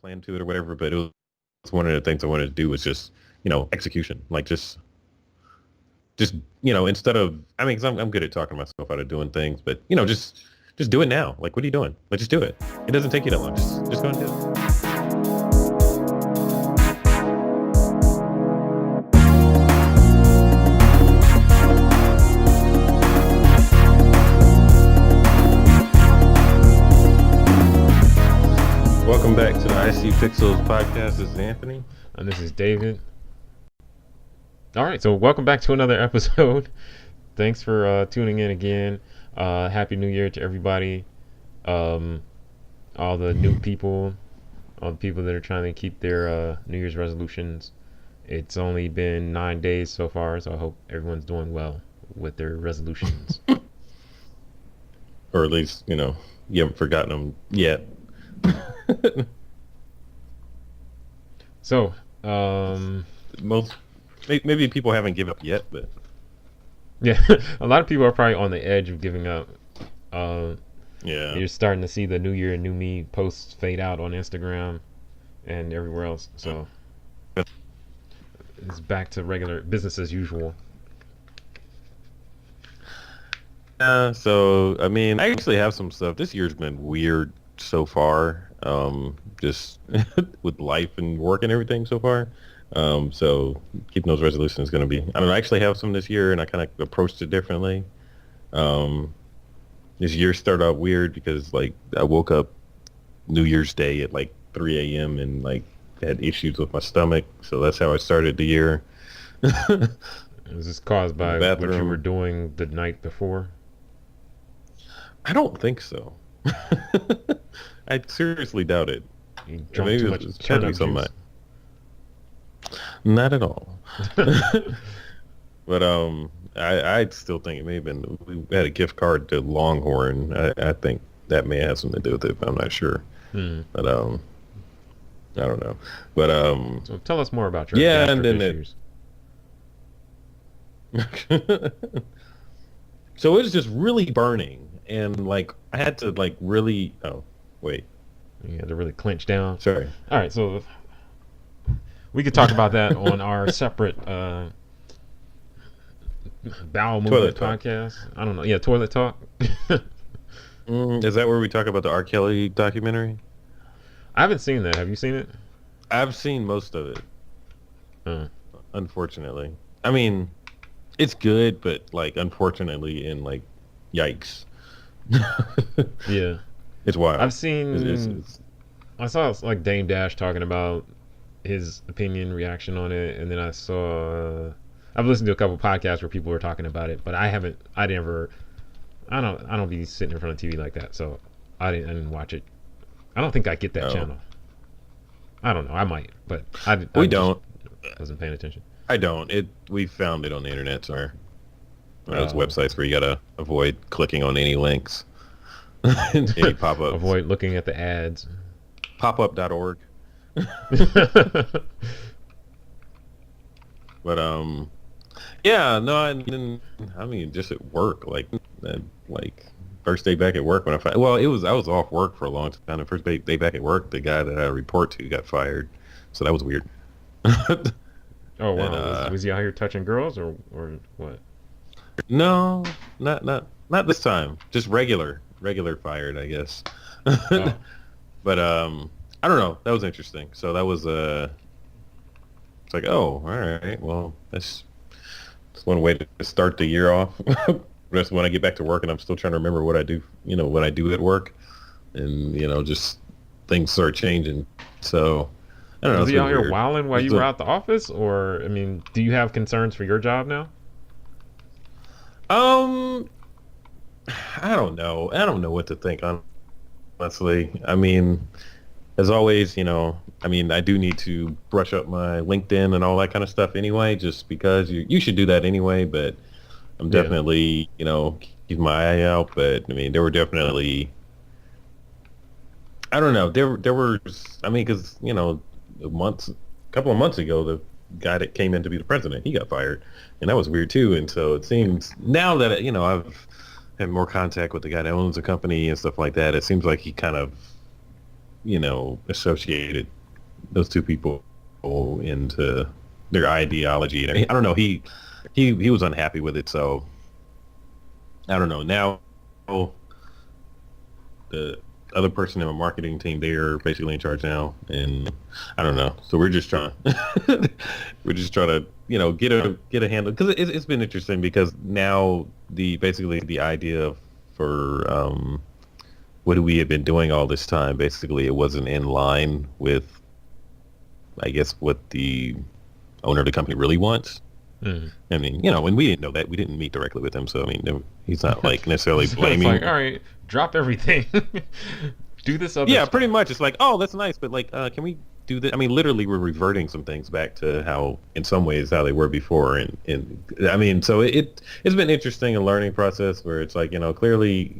plan to it or whatever, but it was one of the things I wanted to do was just, execution. Like just instead of, I mean, 'cause I'm good at talking myself out of doing things, but just do it now. Like, what are you doing? Like, just do it. It doesn't take you that long. Just go and do it. Welcome back to the IC Pixels podcast. This is Anthony. And this is David. All right, so welcome back to another episode. Thanks for tuning in again. Happy New Year to everybody. All the new people, all the people that are trying to keep their New Year's resolutions. It's only been 9 days so far, so I hope everyone's doing well with their resolutions. Or at least, you haven't forgotten them yet. So, maybe people haven't given up yet, but yeah, a lot of people are probably on the edge of giving up. Yeah, you're starting to see the New Year, New Me posts fade out on Instagram and everywhere else. So it's back to regular business as usual. So I mean, I actually have some stuff. This year's been weird so far. Just with life and work and everything so far. So keeping those resolutions is going to be, I don't know, I actually have some this year and I kind of approached it differently. This year started out weird because like I woke up New Year's Day at like 3 a.m. and like had issues with my stomach. So that's how I started the year. Was this caused by what you were doing the night before? I don't think so. I seriously doubt it. You drank too much turnip juice. Not at all. But I still think it may have been, we had a gift card to Longhorn. I think that may have something to do with it, but I'm not sure. But I don't know. But so tell us more about your issues. So it was just really burning, and like I had to like really. Oh, wait. You had to really clench down. Sorry. All right, so we could talk about that on our separate bowel movement podcast. I don't know. Yeah, toilet talk. Is that where we talk about the R. Kelly documentary? I haven't seen that. Have you seen it? I've seen most of it. Unfortunately, I mean, it's good, but like, unfortunately, in like, yikes. Yeah. It's wild. I've seen. I saw like Dame Dash talking about his opinion, reaction on it, and then I saw. I've listened to a couple podcasts where people were talking about it, but I haven't. I don't be sitting in front of TV like that, so I didn't watch it. I don't think I get that channel. I don't know. I might, but we don't. Wasn't paying attention. I don't. We found it on the internet, so those websites where you gotta avoid clicking on any links. Any pop-ups. Avoid looking at the ads. Popup.org. But yeah, no, I mean, just at work, like first day back at work when I was off work for a long time. The first day back at work, the guy that I report to got fired, so that was weird. Oh wow, was he out here touching girls or what? No, not this time. Just regular fired, I guess. Oh. But I don't know. That was interesting. So that was it's like, oh, all right. Well, that's one way to start the year off. That's when I get back to work and I'm still trying to remember what I do. What I do at work, and just things start changing. So I don't know. Was he out here wilding while you were out the office, or I mean, do you have concerns for your job now? I don't know. I don't know what to think, honestly. I mean, as always, I mean, I do need to brush up my LinkedIn and all that kind of stuff anyway, just because you should do that anyway, but I'm definitely, keeping my eye out. But I mean, there were definitely, I don't know. There was, I mean, because, a couple of months ago, the guy that came in to be the president, he got fired, and that was weird too. And so it seems now that, I've had more contact with the guy that owns the company and stuff like that, it seems like he kind of associated those two people into their ideology. And I don't know. He was unhappy with it. So I don't know. Now the other person in the marketing team, they're basically in charge now, and I don't know. So we're just trying, to get a handle, because it's been interesting, because now basically the idea for what we had been doing all this time, basically it wasn't in line with, I guess, what the owner of the company really wants. Mm. I mean, and we didn't know that. We didn't meet directly with him, so I mean, he's not like necessarily So it's like, blaming. all right, drop everything, do this other Yeah, stuff. pretty much. It's like, oh, that's nice, but like, can we do that? I mean, literally, we're reverting some things back to how, in some ways, how they were before, and I mean, so it's been interesting, a learning process where it's like, clearly,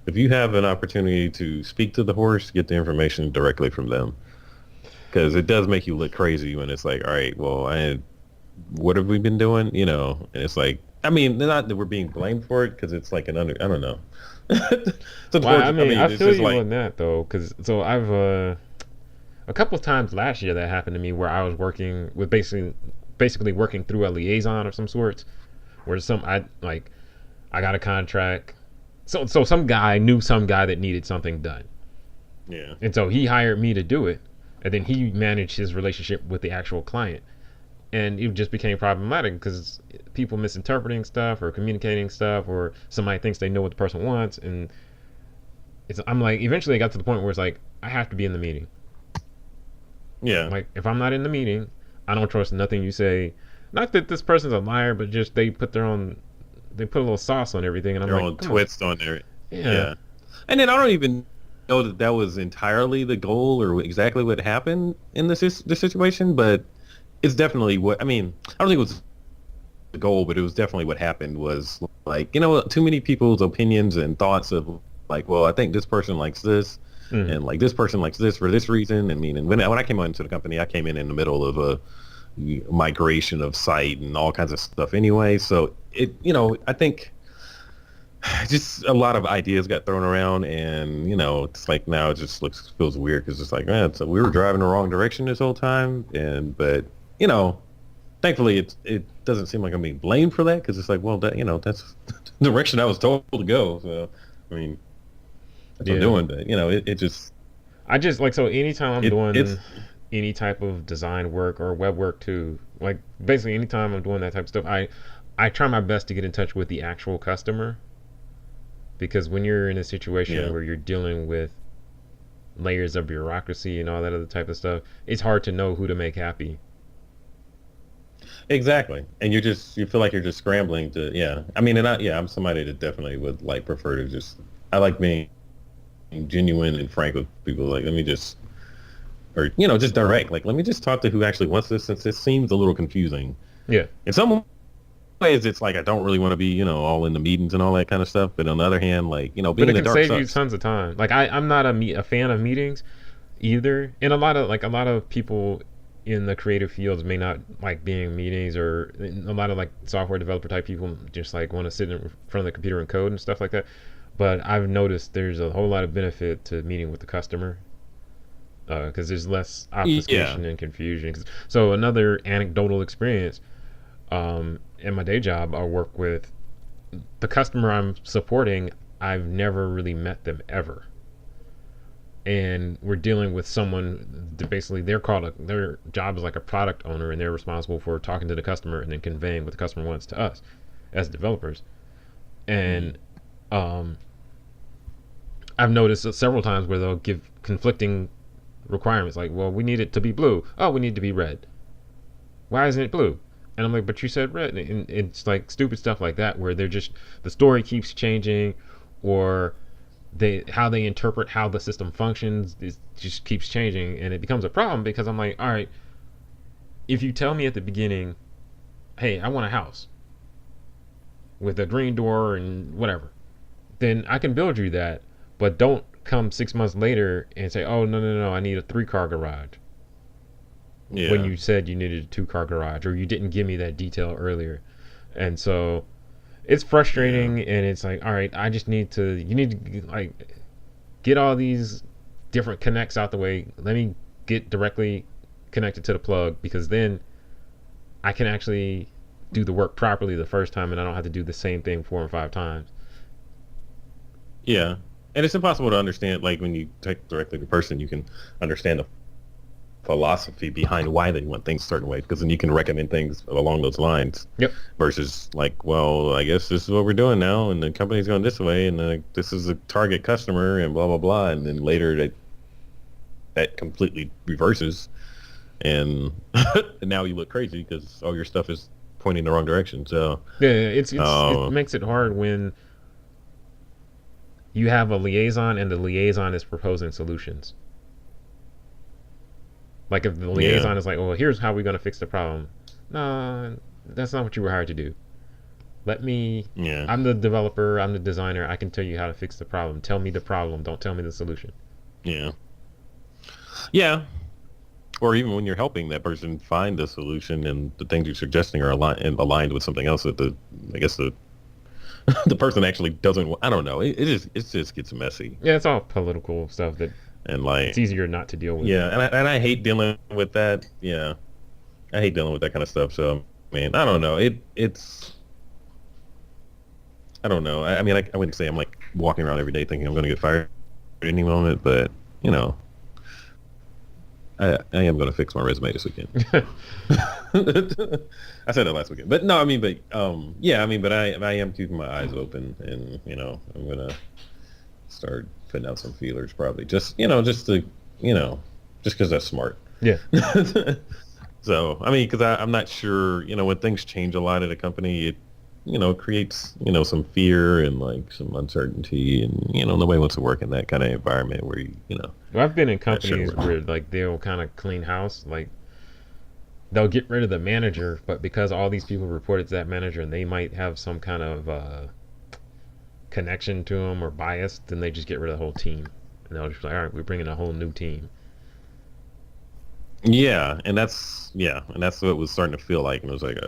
if you have an opportunity to speak to the horse, get the information directly from them, because it does make you look crazy when it's like, all right, well, what have we been doing? And it's like, I mean, not that we're being blamed for it, because it's like I don't know. It's Well, I unfortunate. I mean, mean, I it's feel just you like, on that though, because so I've a couple of times last year that happened to me where I was working with basically working through a liaison of some sorts, where I got a contract. So some guy knew some guy that needed something done, yeah. and so he hired me to do it, and then he managed his relationship with the actual client, and it just became problematic because people misinterpreting stuff or communicating stuff, or somebody thinks they know what the person wants, and I'm like, eventually it got to the point where it's like, I have to be in the meeting. Yeah. Like, if I'm not in the meeting, I don't trust nothing you say. Not that this person's a liar, but just they put a little sauce on everything, and I'm Their like, own come on. twist on there. Yeah. Yeah. And then I don't even know that was entirely the goal or exactly what happened in this situation, but it's definitely what, I mean, I don't think it was the goal, but it was definitely what happened, was like, too many people's opinions and thoughts of like, well, I think this person likes this, Mm. and like this person likes this for this reason. I mean, and when I came into the company, I came in the middle of a migration of site and all kinds of stuff anyway. So I think just a lot of ideas got thrown around, and it's like now it just feels weird, because it's like, man, so we were driving the wrong direction this whole time, but thankfully it doesn't seem like I'm being blamed for that, because it's like, well, that's the direction I was told to go. So I mean, that's what I'm Yeah. doing, but it just I just like, so anytime I'm it's doing any type of design work or web work too, like basically anytime I'm doing that type of stuff, I try my best to get in touch with the actual customer, because when you're in a situation yeah. where you're dealing with layers of bureaucracy and all that other type of stuff, it's hard to know who to make happy. Exactly. And you feel like you're just scrambling to, yeah. I mean, I'm somebody that definitely would like prefer to just, I like being genuine and frank with people. Like, let me just, or, just direct. Like, let me just talk to who actually wants this, since this seems a little confusing. Yeah. In some ways, it's like, I don't really want to be, all in the meetings and all that kind of stuff. But on the other hand, like, But being it in the can dark save you sucks. tons of time. Like, I'm not a fan of meetings either, and a lot of people in the creative fields may not like being in meetings, or a lot of like software developer type people just like want to sit in front of the computer and code and stuff like that. But I've noticed there's a whole lot of benefit to meeting with the customer, because there's less Yeah. obfuscation and confusion. So another anecdotal experience, in my day job, I work with the customer I'm supporting. I've never really met them ever, and we're dealing with someone that basically their job is like a product owner, and they're responsible for talking to the customer and then conveying what the customer wants to us as developers. Mm. And um, I've noticed several times where they'll give conflicting requirements, like, well, we need it to be blue. Oh, we need it to be red. Why isn't it blue? And I'm like, but you said red. And it's like stupid stuff like that, where the story keeps changing, or how they interpret how the system functions just keeps changing, and it becomes a problem, because I'm like, all right, if you tell me at the beginning, hey, I want a house with a green door and whatever, then I can build you that. But don't come 6 months later and say, oh, no, no, no, I need a 3-car garage, when Yeah. you said you needed a 2-car garage, or you didn't give me that detail earlier. And so it's Yeah. frustrating, and it's like, all right, I just need to, you need to like get all these different connects out the way. Let me get directly connected to the plug, because then I can actually do the work properly the first time, and I don't have to do the same thing 4 and 5 times. Yeah, and it's impossible to understand. Like when you talk directly to a person, you can understand the philosophy behind why they want things a certain way, because then you can recommend things along those lines. Yep. Versus like, well, I guess this is what we're doing now, and the company's going this way, and this is a target customer, and blah blah blah, and then later that completely reverses, and now you look crazy because all your stuff is pointing the wrong direction. So Yeah, it makes it hard when you have a liaison and the liaison is proposing solutions. Like if the liaison is like, "Oh, here's how we're gonna fix the problem." No, that's not what you were hired to do. Let me. yeah, I'm the developer. I'm the designer. I can tell you how to fix the problem. Tell me the problem. Don't tell me the solution. yeah, yeah. Or even when you're helping that person find the solution and the things you're suggesting are aligned with something else that I guess the the person actually doesn't. I don't know. It just gets messy. Yeah, it's all political stuff that And like, it's easier not to deal with. yeah, and I hate dealing with that. Yeah, I hate dealing with that kind of stuff. So, man, I don't know. It's I don't know. I mean, I wouldn't say I'm like walking around every day thinking I'm going to get fired at any moment, but you know, I am going to fix my resume this weekend. I said that last weekend, but no, I mean, but yeah, I mean, but I am keeping my eyes open, and you know, I'm gonna start putting out some feelers, probably just just to just because that's smart. Yeah. So I mean, because I'm not sure, when things change a lot at a company, it creates some fear and like some uncertainty, and nobody wants to work in that kind of environment where Well, I've been in companies where like they'll kind of clean house, like they'll get rid of the manager, but because all these people reported to that manager and they might have some kind of connection to him or bias, then they just get rid of the whole team, and they'll just be like, all right, we're bringing a whole new team. Yeah, and that's what it was starting to feel like, and it was like,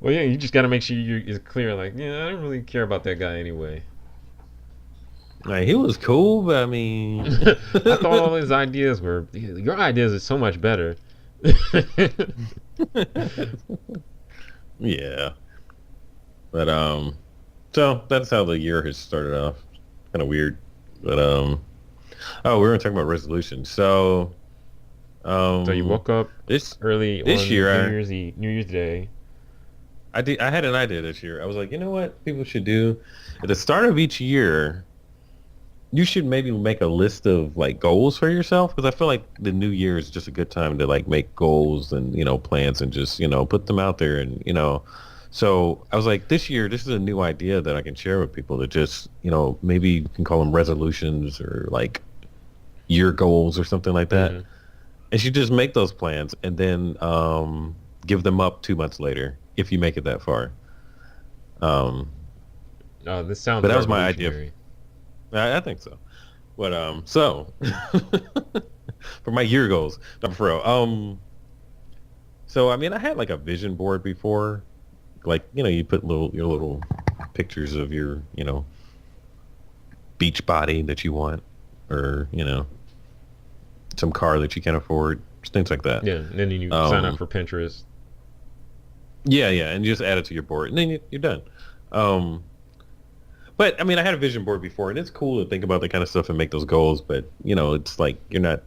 Well, yeah, you just got to make sure you're clear. Like, yeah, I don't really care about that guy anyway. like he was cool, but I mean, I thought all his ideas were your ideas are so much better. yeah. But so that's how the year has started off. Kind of weird, but oh, we were talking about resolutions. So So you woke up this early this on year, New Year's Day. I had an idea this year. I was like, you know what people should do at the start of each year. You should maybe make a list of like goals for yourself, because I feel like the new year is just a good time to like make goals and plans and just put them out there, and So I was like, this year, this is a new idea that I can share with people, that just maybe you can call them resolutions or like year goals or something like that. Mhm. And you just make those plans and then give them up 2 months later if you make it that far. Oh, this sounds. But that was my idea. revolutionary. I think so. But so for my year goals, not for real. So I mean, I had like a vision board before, like you put your little pictures of your beach body that you want, or some car that you can't afford, things like that. Yeah, and then you sign up for Pinterest. Yeah, and you just add it to your board, and then you're done. But I mean, I had a vision board before, and it's cool to think about that kind of stuff and make those goals. But it's like you're not,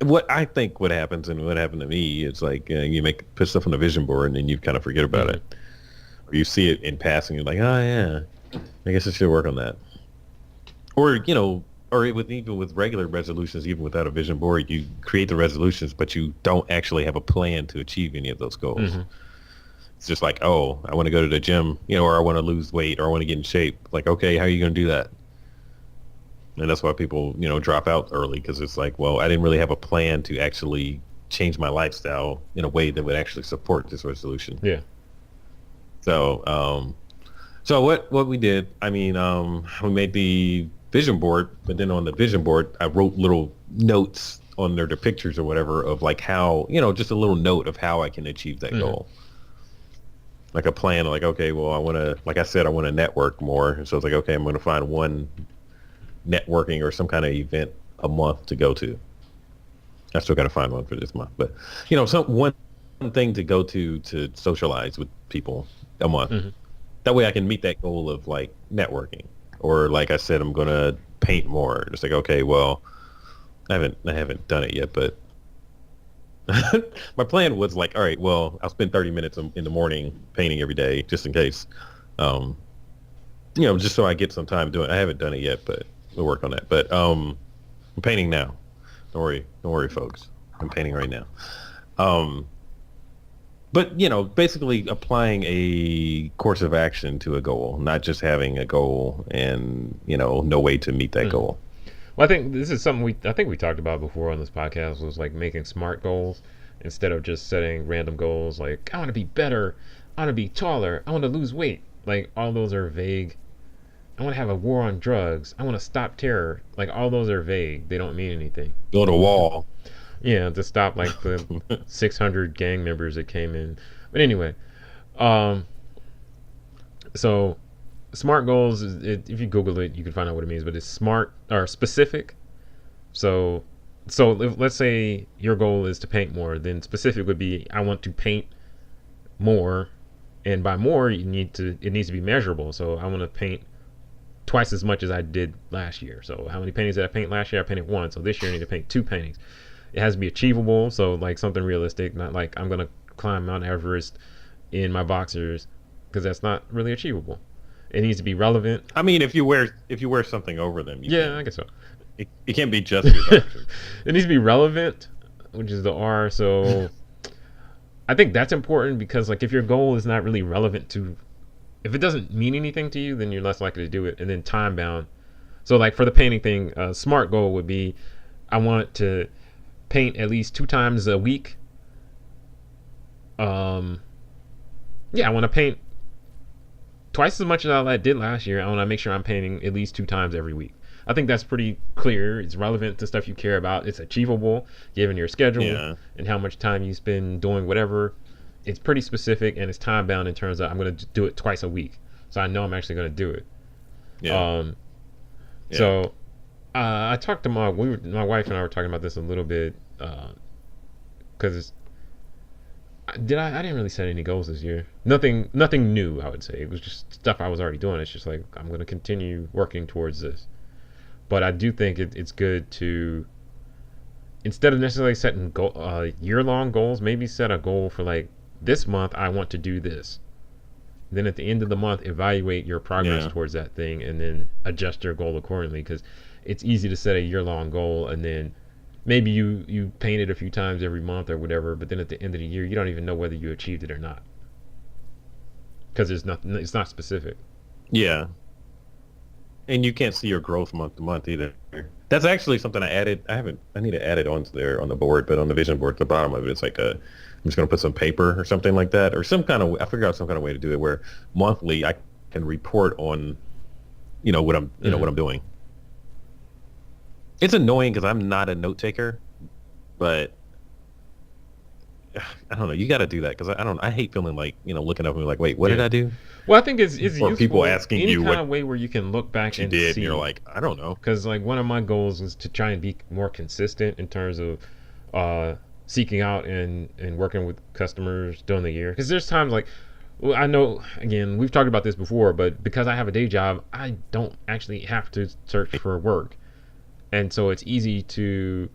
what I think what happens and what happened to me is like you put stuff on the vision board, and then you kind of forget about Mhm. it, or you see it in passing, you're like, oh yeah, I guess I should work on that. Or even with regular resolutions, even without a vision board, you create the resolutions, but you don't actually have a plan to achieve any of those goals. Mhm. It's just like, oh, I want to go to the gym, or I want to lose weight, or I want to get in shape. Like, okay, how are you going to do that? And that's why people, drop out early, because it's like, well, I didn't really have a plan to actually change my lifestyle in a way that would actually support this resolution. Yeah. So, so what we did, I mean, we made the vision board, but then on the vision board, I wrote little notes on there, the pictures or whatever, of like how, just a little note of how I can achieve that Mhm. goal. like a plan. Like, okay, well, I want to, like I said, I want to network more. And so it's like, okay, I'm going to find one networking or some kind of event a month to go to. I still got to find one for this month, but some one thing to go to socialize with people a month. Hmm. That way I can meet that goal of like networking. Or like I said, I'm gonna paint more. Just like, okay, well, I haven't done it yet, but my plan was like, all right, well, I'll spend 30 minutes in the morning painting every day just in case. Um, just so I get some time doing it. I haven't done it yet, but we'll work on that. But I'm painting now. Don't worry, folks. I'm painting right now. Um, but basically applying a course of action to a goal, not just having a goal and no way to meet that Hmm. goal. Well, I think this is something I think we talked about before on this podcast, was like making smart goals instead of just setting random goals like I want to be better, I want to be taller, I want to lose weight. Like all those are vague. I want to have a war on drugs. I want to stop terror. Like all those are vague. They don't mean anything. Build a wall. Yeah, to stop like the 600 gang members that came in. But anyway, um, so smart goals if you Google it, you can find out what it means. But it's smart or specific. So, if, let's say your goal is to paint more, then specific would be I want to paint more, and by more it needs to be measurable. So I want to paint twice as much as I did last year. So how many paintings did I paint last year? I painted one. So this year I need to paint two paintings. It has to be achievable. So like something realistic, not like I'm gonna climb Mount Everest in my boxers, because that's not really achievable. It needs to be relevant. I mean, if you wear something over them, you Yeah, I can. guess so. It can't be just your boxers. It needs to be relevant, which is the R. So I think that's important, because like if your goal is not really relevant to, if it doesn't mean anything to you, then you're less likely to do it. And then time bound. So like for the painting thing, a smart goal would be I want to paint at least 2 times a week. Um, yeah, I want to paint twice as much as I did last year. I want to make sure I'm painting at least 2 times every week. I think that's pretty clear. It's relevant to stuff you care about. It's achievable given your schedule Yeah, and how much time you spend doing whatever. It's pretty specific, and it's time bound in terms of I'm going to do it twice a week. So I know I'm actually going to do it. yeah, Um, yeah. so I talked to my wife and I were talking about this a little bit, because I didn't really set any goals this year. Nothing new. I would say it was just stuff I was already doing. It's just like I'm going to continue working towards this. But I do think it's good to, instead of necessarily setting year-long goals, maybe set a goal for like this month I want to do this. Then at the end of the month, evaluate your progress Yeah. towards that thing, and then adjust your goal accordingly. Because it's easy to set a year-long goal, and then maybe you paint it a few times every month or whatever, but then at the end of the year you don't even know whether you achieved it or not, because it's not specific. Yeah. And you can't see your growth month to month either. That's actually something I added. I need to add it onto there on the board, but on the vision board at the bottom of it, it's like I'm just going to put some paper or something like that, or some kind of, I figure out some kind of way to do it where monthly I can report on, what I'm doing. It's annoying because I'm not a note taker, but I don't know. You got to do that because I hate feeling like, looking up and like, wait, what did Yeah. I do? Well, I think it's Or people useful asking any you kind what of way where you can look back you and did, and you're see. like, I don't know. Because like one of my goals is to try and be more consistent in terms of seeking out and working with customers during the year. Because there's times like, well, I know, again, we've talked about this before, but because I have a day job, I don't actually have to search for work. And so it's easy to,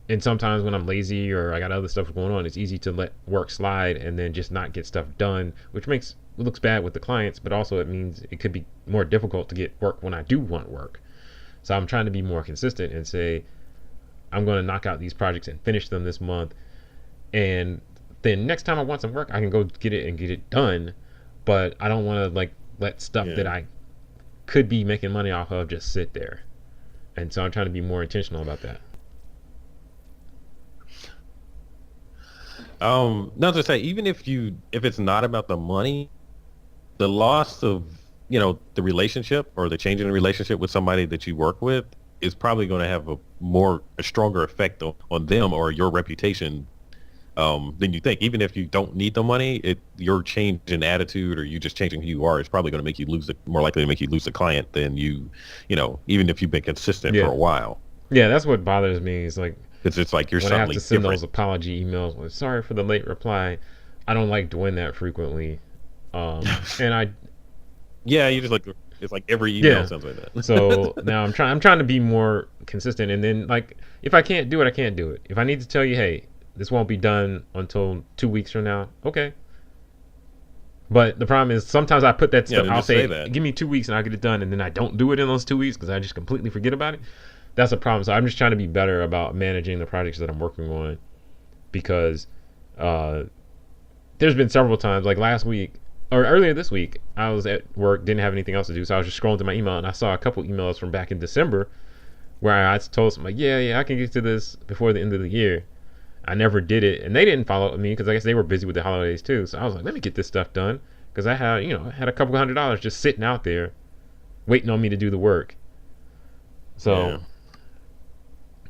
and sometimes when I'm lazy or I got other stuff going on, it's easy to let work slide and then just not get stuff done, which looks bad with the clients, but also it means it could be more difficult to get work when I do want work. So I'm trying to be more consistent and say I'm going to knock out these projects and finish them this month, and then next time I want some work, I can go get it and get it done. But I don't want to like let stuff that Yeah. I could be making money off of just sit there. And so I'm trying to be more intentional about that. Not to say, even if it's not about the money, the loss of, the relationship or the change in the relationship with somebody that you work with is probably going to have a stronger effect on them or your reputation than you think. Even if you don't need the money, your change in attitude or you just changing who you are is probably going to make you more likely to make you lose the client than even if you've been consistent for Yeah. a while. Yeah, that's what bothers me is like It's like you're when I have to suddenly send different. those apology emails with sorry for the late reply. I don't like doing that frequently. And I Yeah, you just like it's like every email yeah. sounds like that. So now I'm trying to be more consistent, and then like if I can't do it, I can't do it. If I need to tell you, hey, this won't be done until 2 weeks from now, okay. But the problem is sometimes I put that Yeah, stuff. then I'll just say say, that. give me 2 weeks and I'll get it done, and then I don't do it in those 2 weeks because I just completely forget about it. That's a problem. So I'm just trying to be better about managing the projects that I'm working on because uh, there's been several times, like last week or earlier this week, I was at work, didn't have anything else to do, so I was just scrolling through my email and I saw a couple emails from back in December where I told them like, yeah, I can get to this before the end of the year. I never did it, and they didn't follow up with me because I guess they were busy with the holidays too. So I was like, let me get this stuff done because I had a couple $100 just sitting out there waiting on me to do the work. So Yeah.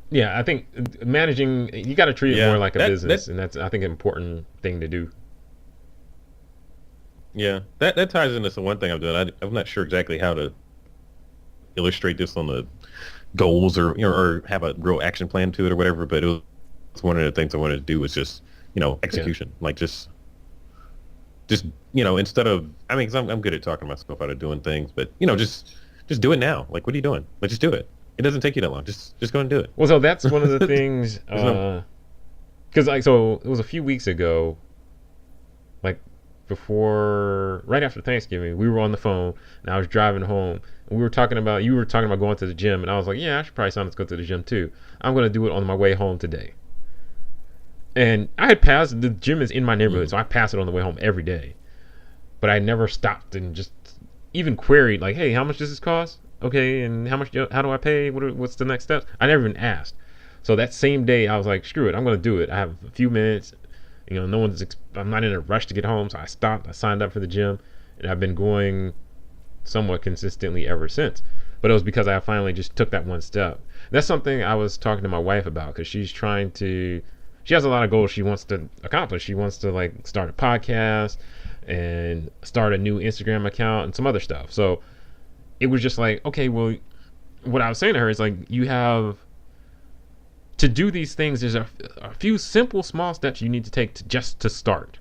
yeah, I think managing you got to treat it more Yeah. like a That business, and that's I think an important thing to do. yeah. That ties into some one thing I'm doing. I'm not sure exactly how to illustrate this on the goals or have a real action plan to it or whatever, but it was one of the things I wanted to do was just, Yeah. execution. Like just instead of I mean, 'cause I'm good at talking myself out of doing things, but just do it now. Like, what are you doing? Like, just do it. It doesn't take you that long. Just go and do Well, so that's one of the it. things. There's no Because like so it was a few weeks ago, like before right after Thanksgiving, we were on the phone and I was driving home and you were talking about going to the gym and I was like, yeah, I should probably sign up to go to the gym too. I'm gonna do it on my way home today. And I had passed the gym is in my neighborhood, mm, so I pass it on the way home every day. But I never stopped and just even queried like, hey, how much does this cost? Okay, and how do I pay? What's the next steps? I never even asked. So that same day, I was like, screw it, I'm gonna do it. I have a few minutes. I'm not in a rush to get home, so I stopped. I signed up for the gym, and I've been going somewhat consistently ever since. But it was because I finally just took that one step. That's something I was talking to my wife about because she has a lot of goals she wants to accomplish. She wants to like start a podcast and start a new Instagram account and some other stuff. So it was just like, okay, well, what I was saying to her is like, you have to do these things. There's a few simple, small steps you need to take to start.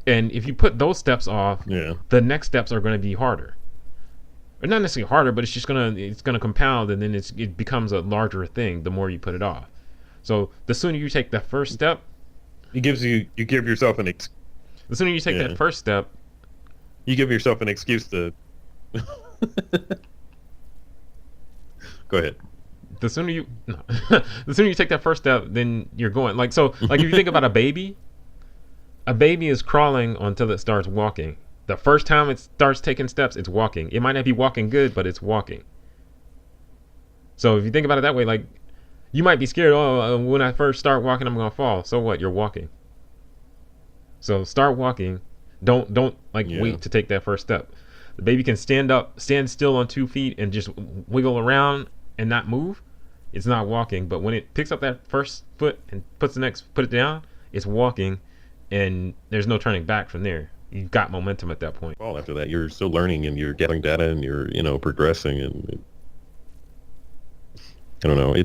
And if you put those steps off, yeah. the next steps are going to be harder. Or not necessarily harder, but it's gonna compound, and then it becomes a larger thing the more you put it off. So the sooner you take that first step, You give yourself the sooner you take that yeah. first step, You give yourself an excuse to go ahead. the sooner you no, the sooner you take that first step, then you're going like if you think about a baby is crawling until it starts walking. The first time it starts taking steps, it's walking. It might not be walking good, but it's walking. So if you think about it that way, like you might be scared. Oh, when I first start walking, I'm gonna fall. So what? You're walking. So start walking. Don't like Yeah. wait to take that first step. The baby can stand still on 2 feet, and just wiggle around and not move. It's not walking. But when it picks up that first foot and put it down, it's walking, and there's no turning back from there. You've got momentum at that point. Well, after that, you're still learning and you're gathering data and you're progressing and I don't know.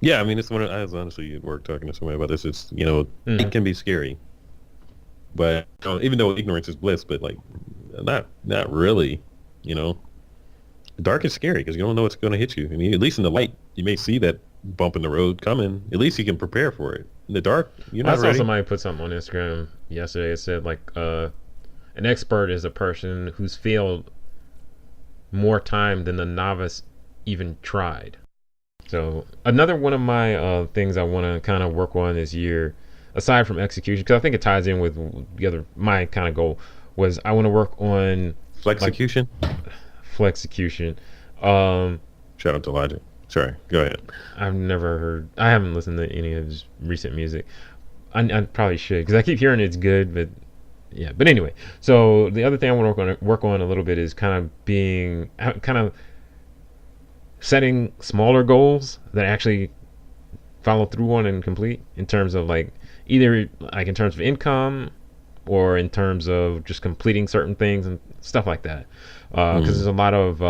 Yeah. I mean, it's I was honestly at work talking to somebody about this. Hmm. It can be scary, but even though ignorance is bliss, but like not really. You know, dark is scary because you don't know what's going to hit you. I mean, at least in the light, you may see that bump in the road coming. At least you can prepare for it. In the dark, you're I not saw ready. somebody put something on Instagram yesterday. It said like an expert is a person who's failed more time than the novice even tried. So another one of my things I want to kind of work on this year, aside from execution, because I think it ties in with the other my kind of goal was I want to work on like Flexecution. flexecution. Um, Shout out to Logic. Sorry, go ahead. I haven't listened to any of his recent music. I probably should because I keep hearing it's good, but yeah. But anyway, so the other thing I want to work on a little bit is kind of setting smaller goals that actually follow through on and complete in terms of like either like in terms of income or in terms of just completing certain things and stuff like that. Because there's a lot of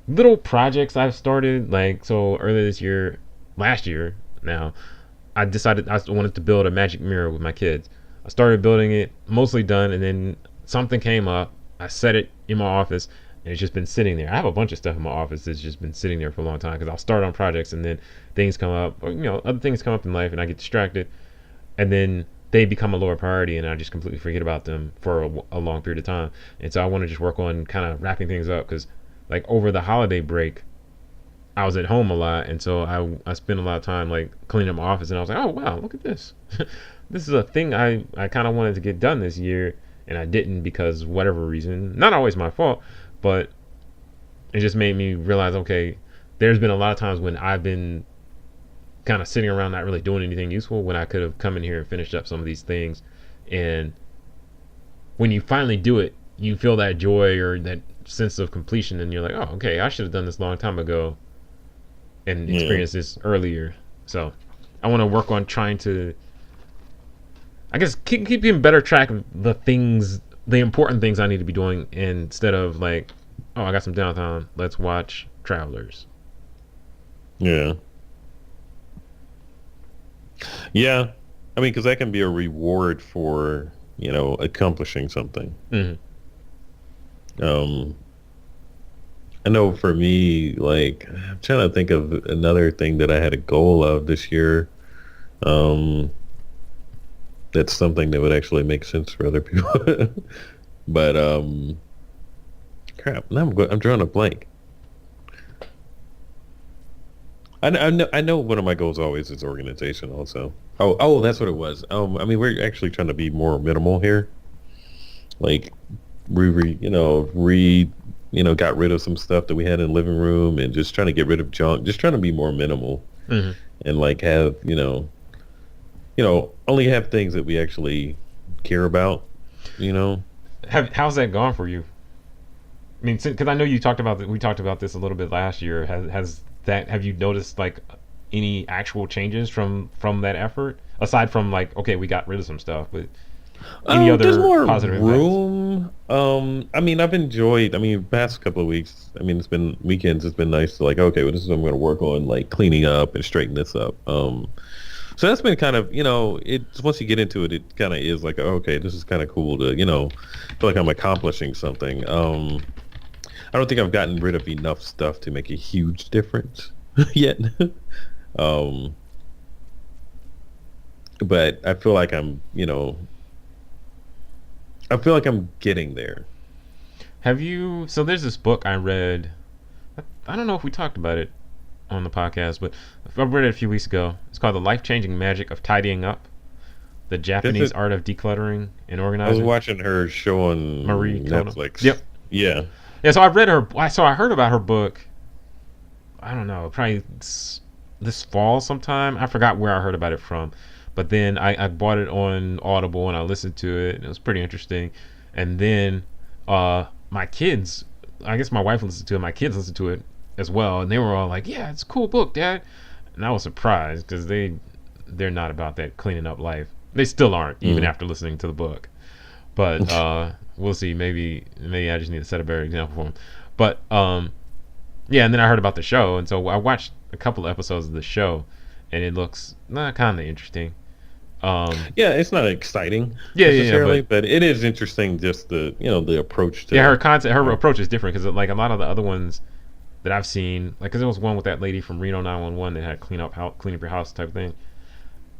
little projects I've started. Like so earlier this year, last year now, I decided I wanted to build a magic mirror with my kids. I started building it, mostly done, and then something came up. I set it in my office, and it's just been sitting there. I have a bunch of stuff in my office that's just been sitting there for a long time because I'll start on projects and then things come up, or other things come up in life, and I get distracted, and then they become a lower priority, and I just completely forget about them for a long period of time. And so I want to just work on kind of wrapping things up because, like over the holiday break, I was at home a lot, and so I spent a lot of time like cleaning up my office, and I was like, oh wow, look at this. This is a thing I kind of wanted to get done this year, and I didn't because whatever reason. Not always my fault, but it just made me realize, okay, there's been a lot of times when I've been kind of sitting around not really doing anything useful when I could have come in here and finished up some of these things. And when you finally do it, you feel that joy or that sense of completion, and you're like, oh, okay, I should have done this a long time ago and experienced this earlier. So I want to work on trying to, I guess, keeping better track of the important things I need to be doing instead of like, oh, I got some downtime, let's watch Travelers. Yeah. Yeah. I mean, because that can be a reward for, accomplishing something. Um, I know for me, like, I'm trying to think of another thing that I had a goal of this year. Um, that's something that would actually make sense for other people. But, crap, now I'm drawing a blank. I know one of my goals always is organization also. Oh, that's what it was. I mean, we're actually trying to be more minimal here. Like, got rid of some stuff that we had in the living room and just trying to get rid of junk. Just trying to be more minimal and like have, only have things that we actually care about, How's that gone for you? I mean, because I know you talked about we talked about this a little bit last year. Have you noticed like any actual changes from that effort aside from like, okay, we got rid of some stuff, but any other there's more positive room. I mean, I've enjoyed. I mean, past couple of weeks. I mean, it's been weekends. It's been nice to like, okay, well, this is what I'm going to work on, like cleaning up and straighten this up. So that's been kind of, it's once you get into it, it kind of is like, okay, this is kind of cool to, feel like I'm accomplishing something. I don't think I've gotten rid of enough stuff to make a huge difference yet. um, but I feel like I'm getting there. So there's this book I read. I don't know if we talked about it on the podcast, but I read it a few weeks ago. It's called The Life-Changing Magic of Tidying Up: The Japanese Art of Decluttering and I Organizing. was watching her show on Marie Kondo. Netflix. Yep. Yeah. Yeah, so I read her. So I heard about her book. I don't know, probably this fall sometime. I forgot where I heard about it from, but then I bought it on Audible and I listened to it, and it was pretty interesting. And then my kids, I guess my wife listened to it. My kids listened to it as well, and they were all like, "Yeah, it's a cool book, Dad." And I was surprised because they're not about that cleaning up life. They still aren't, even after listening to the book. But we'll see. Maybe I just need to set a better example for them. But yeah, and then I heard about the show, and so I watched a couple of episodes of the show, and it looks kind of interesting. Yeah, it's not exciting necessarily, but it is interesting. Just the approach to her approach is different because like a lot of the other ones that I've seen, like because there was one with that lady from Reno 911 that had clean up your house type thing,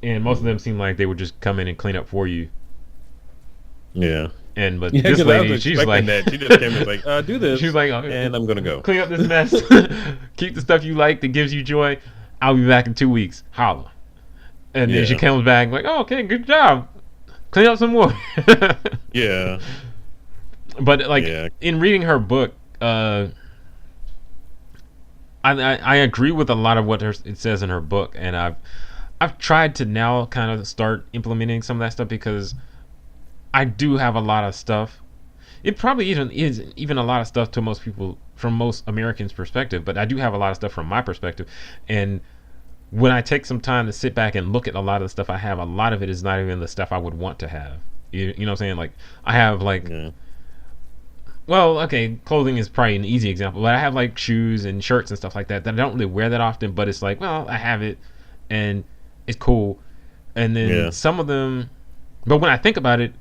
and most of them seem like they would just come in and clean up for you. Yeah. But this lady, she's like, that. She just came and was like, do this. She's like, and I'm gonna go clean up this mess, keep the stuff you like that gives you joy. I'll be back in 2 weeks. Holla. And then she comes back like, oh, okay, good job. Clean up some more. Yeah. But like in reading her book, I agree with a lot of what it says in her book, and I've tried to now kind of start implementing some of that stuff because I do have a lot of stuff, it probably even is even a lot of stuff to most people from most Americans' perspective, but I do have a lot of stuff from my perspective. And when I take some time to sit back and look at a lot of the stuff I have, a lot of it is not even the stuff I would want to have. You know what I'm saying? Like I have like, Yeah. well, okay, clothing is probably an easy example, but I have like shoes and shirts and stuff like that that I don't really wear that often, but it's like, well, I have it and it's cool. And then Yeah. some of them, but when I think about it,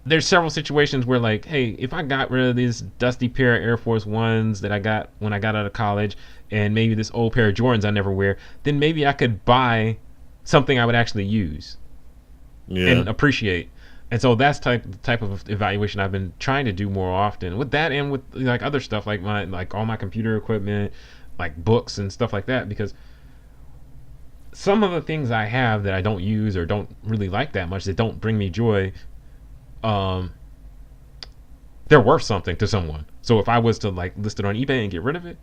there's several situations where like, hey, if I got rid of these dusty pair of Air Force Ones that I got when I got out of college, and maybe this old pair of Jordans I never wear, then maybe I could buy something I would actually use Yeah. and appreciate. And so that's the type of evaluation I've been trying to do more often with that, and with like other stuff like my like all my computer equipment, like books and stuff like that, because some of the things I have that I don't use or don't really like that much, that don't bring me joy, um, they're worth something to someone. So if I was to like list it on eBay and get rid of it,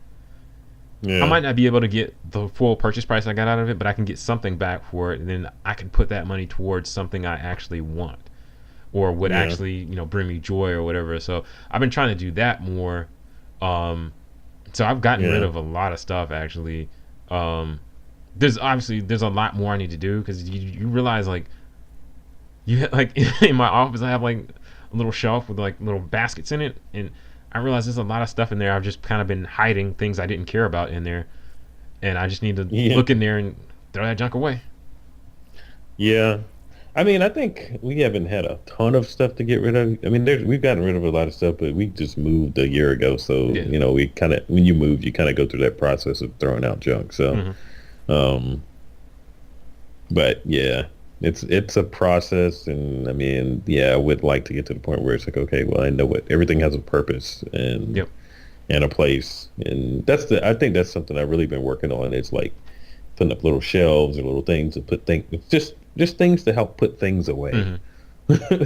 I Yeah. might not be able to get the full purchase price I got out of it, but I can get something back for it, and then I can put that money towards something I actually want or would Yeah. actually, bring me joy or whatever. So I've been trying to do that more. Um, so I've gotten rid Yeah. of a lot of stuff actually. Um, there's a lot more I need to do, because you realize like like in my office I have like a little shelf with like little baskets in it, and I realize there's a lot of stuff in there I've just kind of been hiding, things I didn't care about in there, and I just need to Yeah. look in there and throw that junk away. Yeah. I mean, I think we haven't had a ton of stuff to get rid of. I mean, we've gotten rid of a lot of stuff, but we just moved a year ago. So, Yeah. we kind of, when you move, you kind of go through that process of throwing out junk. So, Hmm. um, but yeah, it's a process. And I mean, yeah, I would like to get to the point where it's like, okay, well, I know what everything has a purpose Yep. and a place. And I think that's something I've really been working on. It's like putting up little shelves or little things to put things, just things to help put things away. Hmm.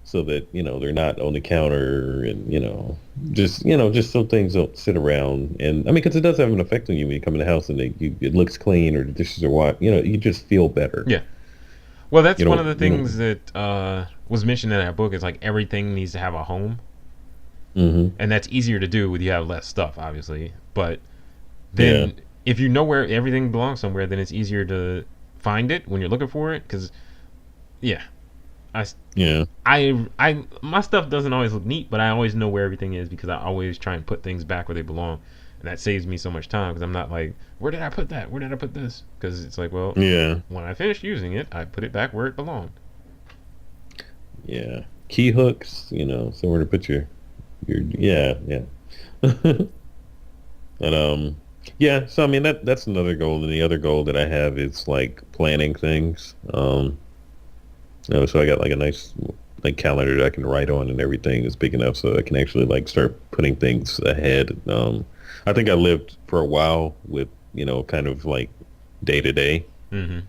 So that they're not on the counter, and just so things don't sit around. And I mean, because it does have an effect on you when you come in the house and it looks clean, or the dishes are washed. You just feel better. Yeah. Well, that's you one of the don't you things don't that was mentioned in that book, is like everything needs to have a home, hmm and that's easier to do when you have less stuff, obviously. But yeah. then if you know where everything belongs somewhere, then it's easier to find it when you're looking for it. Because yeah, I Yeah. my stuff doesn't always look neat, but I always know where everything is, because I always try and put things back where they belong, and that saves me so much time, because I'm not like, where did I put that? Where did I put this? Because it's like, well, Yeah. when I finished using it, I put it back where it belonged. Yeah. Key hooks, somewhere to put your yeah, yeah. And yeah, so I mean that's another goal. And the other goal that I have is like planning things. So I got like a nice like calendar that I can write on, and everything is big enough so I can actually like start putting things ahead. I think I lived for a while with, kind of like day to day Hmm.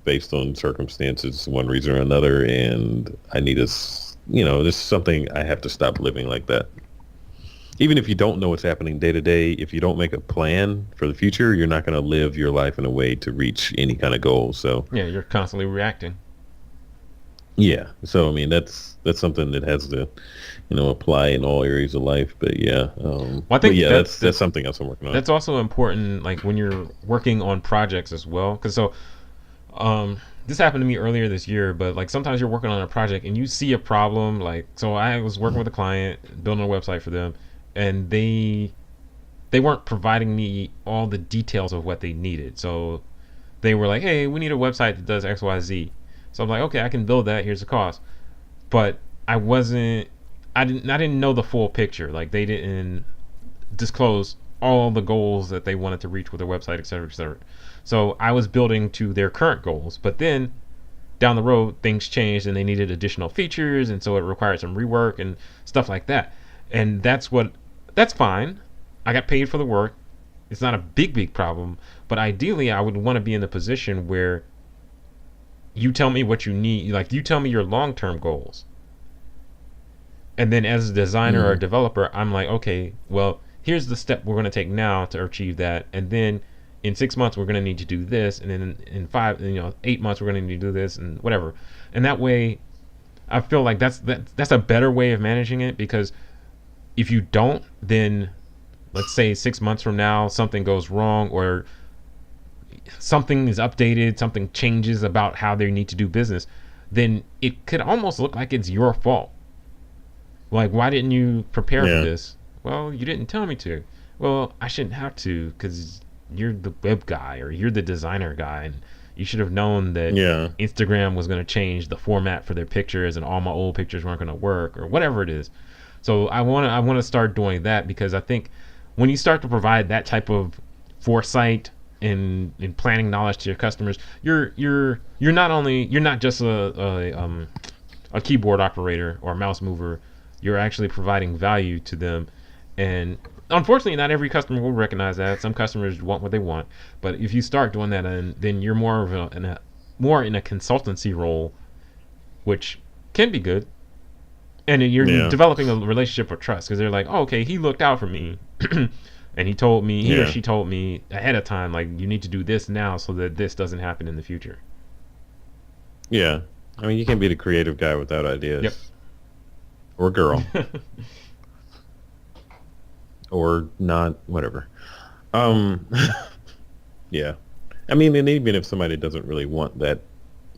based on circumstances, one reason or another. And I need this is something I have to stop living like that. Even if you don't know what's happening day to day, if you don't make a plan for the future, you're not going to live your life in a way to reach any kind of goal. So Yeah, you're constantly reacting. yeah, so I mean that's something that has to, apply in all areas of life. But yeah, Well, I but think yeah, that's something else I'm working on. that's also important, like when you're working on projects as well. Because this happened to me earlier this year, but like sometimes you're working on a project and you see a problem. Like, so I was working with a client building a website for them, and they weren't providing me all the details of what they needed. So they were like, hey, we need a website that does XYZ. So I'm like, okay, I can build that. Here's the cost. But I didn't know the full picture. Like, they didn't disclose all the goals that they wanted to reach with their website, et cetera, et cetera. So I was building to their current goals, but then down the road things changed and they needed additional features, and so it required some rework and stuff like that. And that's fine. I got paid for the work. It's not a big problem, but ideally I would want to be in a position where you tell me what you need, like you tell me your long-term goals, and then as a designer or a Mm, developer, I'm like, okay, well, here's the step we're going to take now to achieve that, and then in 6 months we're going to need to do this, and then in 8 months we're going to need to do this, and whatever. And that way I feel like that's a better way of managing it, because if you don't, then let's say 6 months from now something goes wrong, or something is updated, something changes about how they need to do business, then it could almost look like it's your fault. Like, why didn't you prepare for Yeah. this? Well, you didn't tell me to. Well, I shouldn't have to, because you're the web guy or you're the designer guy, and you should have known that Yeah. Instagram was going to change the format for their pictures and all my old pictures weren't going to work, or whatever it is. So I want to start doing that, because I think when you start to provide that type of foresight and planning knowledge to your customers, you're not just a keyboard operator or a mouse mover. You're actually providing value to them, and unfortunately, not every customer will recognize that. Some customers want what they want, but if you start doing that, and then you're more in a consultancy role, which can be good, and you're Yeah. developing a relationship of trust, because they're like, oh, okay, he looked out for me, and he or Yeah. she told me ahead of time, like, you need to do this now so that this doesn't happen in the future. Yeah. I mean, you can't be the creative guy without Yep. ideas. Or girl. Or not, whatever. Um, yeah. I mean, and even if somebody doesn't really want that,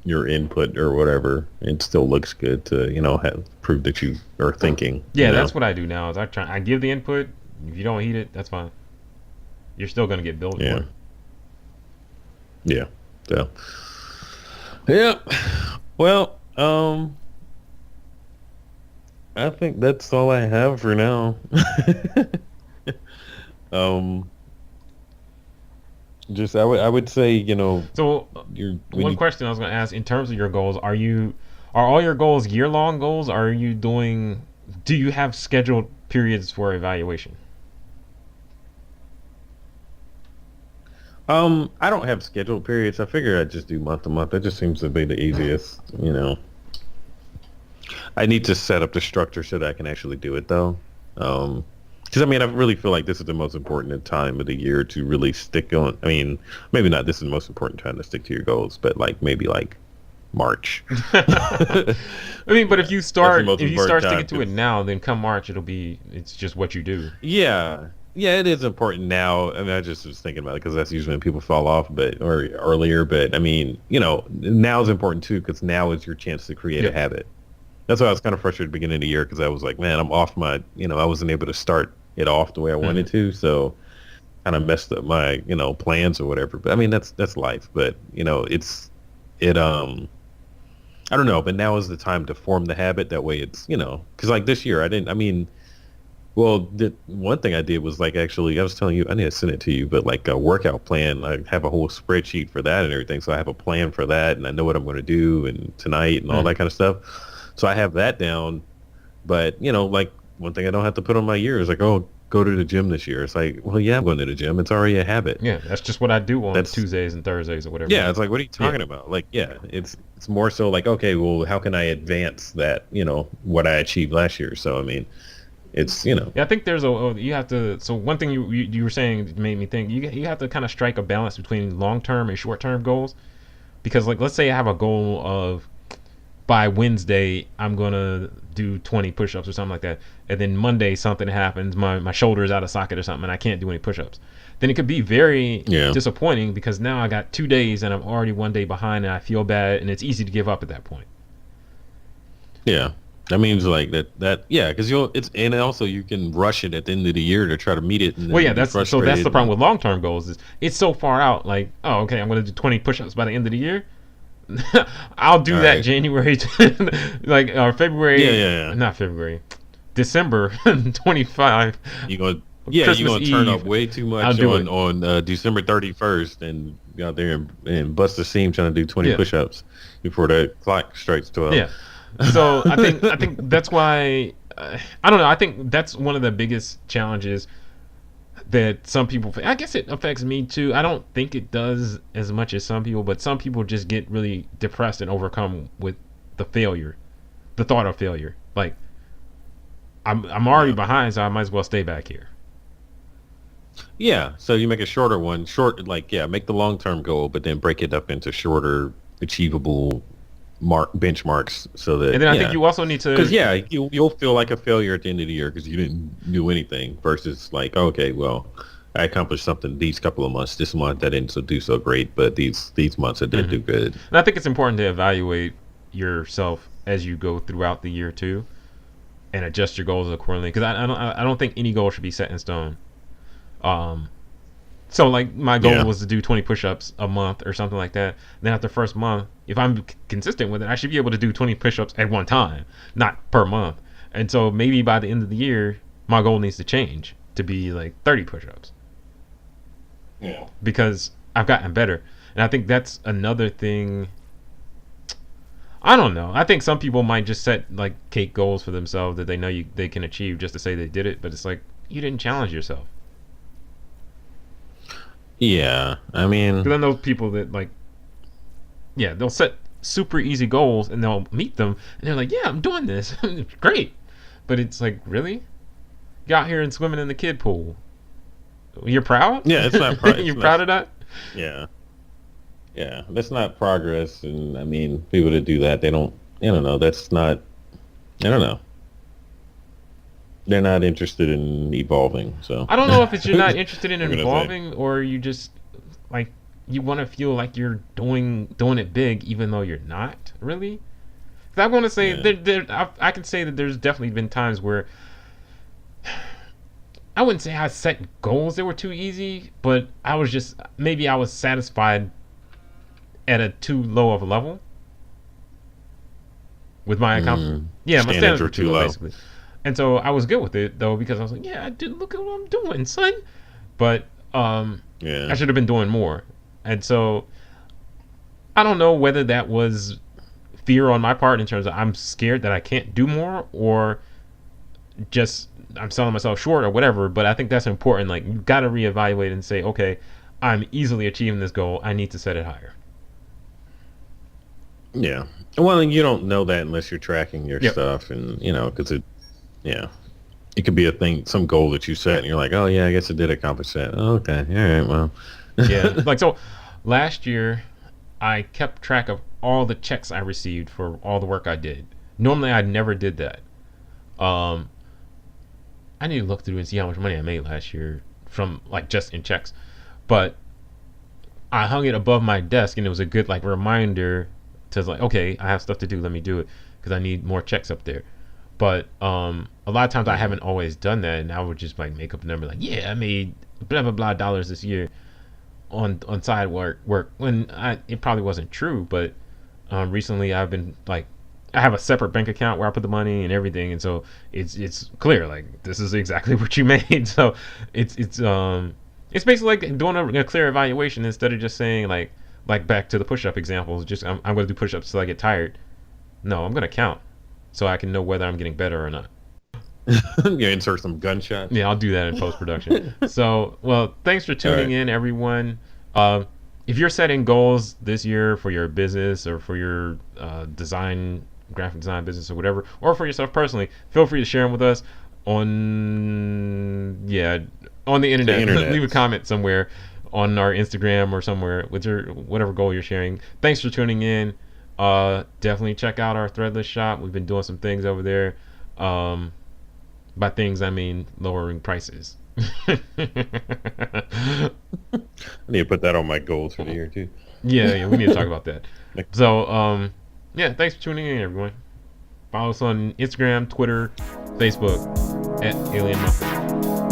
your input or whatever, it still looks good to, have prove that you are thinking, Yeah, that's what I do now. Is I give the input. If you don't heed it, that's fine. You're still gonna get billed for Yeah. it. Yeah. So, yeah. Well, I think that's all I have for now. Um, just I would say, So, you're when one you question I was gonna ask, in terms of your goals, are all your goals year long goals? Are you doing? Do you have scheduled periods for evaluation? I don't have scheduled periods. I figure I just do month to month. That just seems to be the easiest. I need to set up the structure so that I can actually do it though. Because I mean, I really feel like this is the most important time of the year to really stick on. I mean, maybe not this is the most important time to stick to your goals, but like maybe like March. I mean, but That's the most if you important start time sticking to it 'cause now, then come March, it's just what you do. yeah, yeah, it is important now. I mean, I just was thinking about it because that's usually when people fall off, or earlier. But I mean, now is important too because now is your chance to create a Yep. habit. That's why I was kind of frustrated at the beginning of the year because I was like, man, I'm off I wasn't able to start it off the way I Hmm. wanted to, so kind of messed up my, plans or whatever. But I mean, that's life. But it I don't know. But now is the time to form the habit. That way, because like this year, I didn't. I mean, well, the one thing I did was like actually, I was telling you, I need to send it to you, but like a workout plan, I have a whole spreadsheet for that and everything. So I have a plan for that, and I know what I'm going to do and tonight and all Hmm. that kind of stuff. So I have that down. But like one thing I don't have to put on my year is like, oh, go to the gym this year. It's like, well, yeah, I'm going to the gym. It's already a habit. Yeah, that's just what I do on That's Tuesdays and Thursdays or whatever it Yeah. is. It's like, what are you Yeah. talking about? Like, yeah, it's more so like, okay, well, how can I advance that? What I achieved last year. So I mean, it's. Yeah, I think you have to. So one thing you were saying made me think you have to kind of strike a balance between long term and short term goals, because like let's say I have a goal of by Wednesday I'm gonna do 20 push-ups or something like that, and then Monday something happens, my shoulder is out of socket or something, and I can't do any push-ups. Then it could be very Yeah. disappointing, because now I got 2 days and I'm already one day behind, and I feel bad, and it's easy to give up at that point. Yeah. That means like that yeah, because and also you can rush it at the end of the year to try to meet it and Well, then yeah, be that's the frustrated. problem with long-term goals, is it's so far out. Like, oh, okay, I'm gonna do 20 push-ups by the end of the year. I'll do All that right. January, like Yeah, February, yeah, yeah. not February, December 25, You gonna yeah, you're Christmas gonna turn up Eve. way too I'll much do on it. December 31st and go out there and bust a seam trying to do 20 Yeah, push-ups before the clock strikes 12. yeah. So I think that's why I don't know. I think that's one of the biggest challenges that some people. I guess it affects me too. I don't think it does as much as some people, but some people just get really depressed and overcome with the failure, the thought of failure. Like, I'm already Yeah. behind, so I might as well stay back here. Yeah, so you make a shorter one, make the long-term goal, but then break it up into shorter, achievable, benchmarks so that And then I think you also need because to. you'll feel like a failure at the end of the year because you didn't do anything versus like, okay, well, I accomplished something these couple of months. This month I didn't do so great, but these months I did Mhm. do good. And I think it's important to evaluate yourself as you go throughout the year too, and adjust your goals accordingly. Because I don't think any goal should be set in stone. Um, so like my goal Yeah, was to do 20 push-ups a month or something like that. Then after the first month, if I'm consistent with it, I should be able to do 20 push-ups at one time, not per month. And so maybe by the end of the year, my goal needs to change to be like 30 push-ups yeah, because I've gotten better. And I think that's another thing. I don't know. I think some people might just set like cake goals for themselves that they know they can achieve just to say they did it, but it's like you didn't challenge yourself. yeah. I Because mean, I know people that like, yeah, they'll set super easy goals and they'll meet them and they're like, yeah, I'm doing this, great. But it's like, really? You out here and swimming in the kid pool? You're proud? yeah, it's not. It's You're not. proud of that? Yeah, yeah. That's not progress. And I mean, people that do that, they don't. I don't know. That's not. I don't know. They're not interested in evolving. So I don't know if it's you're not interested in I'm gonna say, evolving or you just like you want to feel like you're doing it big even though you're not really. 'Cause I want to say yeah, I can say that there's definitely been times where I wouldn't say I set goals that were too easy, but I was just maybe I was satisfied at a too low of a level with my account. Yeah, my standards standards are were too too low low. basically, and so I was good with it though because I was like, yeah, I did look at what I'm doing, son. But I Yeah, should have been doing more, and so I don't know whether that was fear on my part in terms of I'm scared that I can't do more or just I'm selling myself short or whatever. But I think that's important. Like you got to reevaluate and say, okay, I'm easily achieving this goal. I need to set it higher. yeah. Well, and you don't know that unless you're tracking your Yep. stuff, and because yeah, it could be a thing, some goal that you set, and you're like, oh yeah, I guess I did accomplish that. Oh, okay, all right, well, Yeah. Like so, last year I kept track of all the checks I received for all the work I did. Normally I never did that. Um, I need to look through and see how much money I made last year from like just in checks. But I hung it above my desk, and it was a good like reminder to like, okay, I have stuff to do. Let me do it because I need more checks up there. But a lot of times I yeah, haven't always done that, and I would just like make up a number like, yeah, I made blah blah blah dollars this year on side work when it probably wasn't true. But recently I've been like. I have a separate bank account where I put the money and everything, and so it's clear like this is exactly what you made. So it's basically like doing a clear evaluation instead of just saying like back to the push-up examples. Just I'm going to do push-ups till I get tired. No, I'm going to count so I can know whether I'm getting better or not. yeah, insert some gunshots. Yeah, I'll do that in post-production. So, well, thanks for All tuning right. in, everyone. Uh, if you're setting goals this year for your business or for your graphic design business or whatever, or for yourself personally, feel free to share them with us on on the The internet. internet. Leave a comment somewhere on our Instagram or somewhere with your whatever goal you're sharing. Thanks for tuning in. Definitely check out our Threadless shop. We've been doing some things over there. By things I mean lowering prices. I need to put that on my goals for the year too. Yeah, we need to talk about that. So, yeah, thanks for tuning in, everyone. Follow us on Instagram, Twitter, Facebook at Alien Muffin.